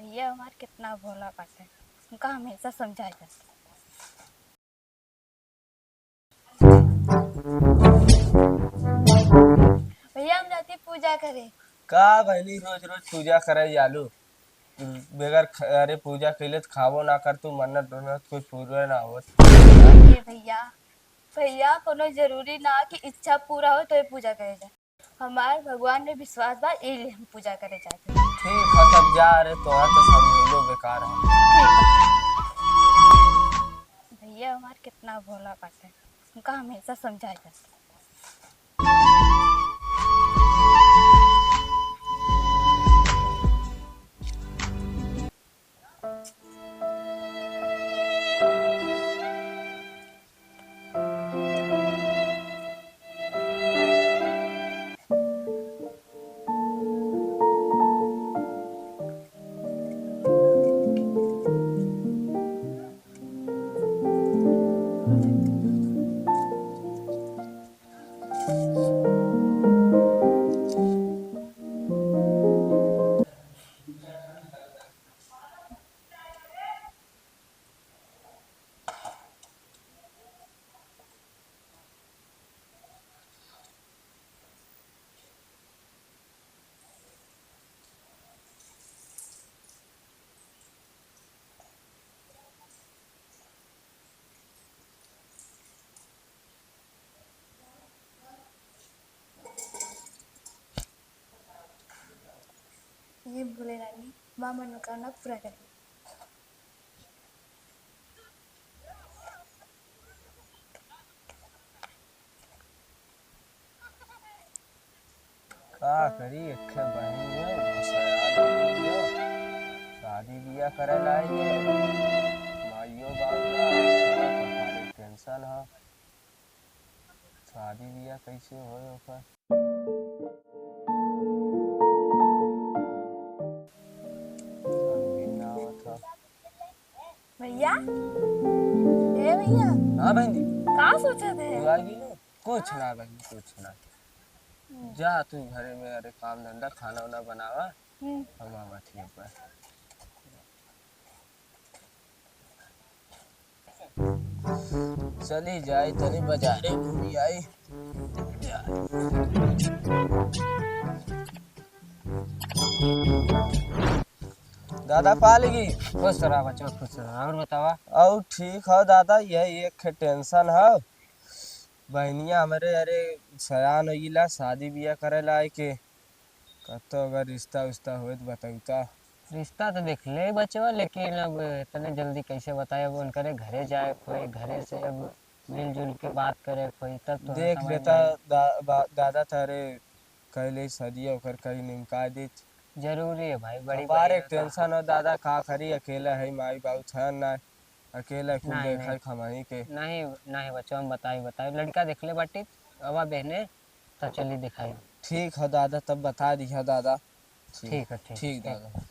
भैया हमार कितना भोला बाटे, उनका हमेशा समझाया जाता। भैया हम जाती पूजा करे। का बहनी रोज रोज पूजा करे जालू। बेगर अरे पूजा कैले तो खावो ना कर, तू मन्नत मन्नत कुछ पूरा ना हो। ए भैया, भैया कोनो जरूरी ना कि इच्छा पूरा हो तो ये पूजा करे जाए। हमार भगवान में विश्वास बा, इसलिए हम पूजा करे जाते। ठीक है तब जा, अरे तो समझो बेकार है। भैया हमार कितना भोला बाटे, उनका हमेशा समझाया जाता। ये भोले रानी माँ मनोकामना पूरा करे। का करी एक बहनियो शादी बियाह करे लायक माइयो बाबू कपारे टेंशन है। शादी बियाह कैसे होए ओकर। समझे ना आवत ह। भैया, ए भैया, हाँ बहनी, का सोचत है? तू आ गेलू? कुछ ना बहनी, कुछ ना। जा तू घरे में, अरे काम धंधा खाना वाना बनावा, हम आवत ही पर। चली जाई तनी बाजारे घूमी आई। दादा पालगी खुश रहा बच्चों, खुश रहा। और बतावा। और ठीक है दादा, यही एक टेंशन है। बहनिया हमारे अरे सयान होइला शादी बियाह करे ला के कतो अगर रिश्ता उस्ता होए तो बताऊता। रिश्ता तो देख ले बच्चवा, लेकिन अब इतने जल्दी कैसे बताए। अब उनके घरे जाए, कोई घरे से अब मिलजुल के बात करे कोई, तब तो देख समझ में लेता आए। दादा थारे कहले सदिया ओकर कहीं निमका दी। जरूरी है भाई, बड़ी कपारे बहन का। टेंशन हो दादा, का करी अकेला है, माई बाबू था ना, अकेला कुल नहीं नहीं देखा खमाही के। नहीं नहीं बच्चों, हम बताई बताई लड़का देख ले बाटी अवा बहने, तब चली दिखाई। ठीक है दादा, तब बता दिया दादा। ठीक ठीक है, ठीक ठीक ठीक। दादा।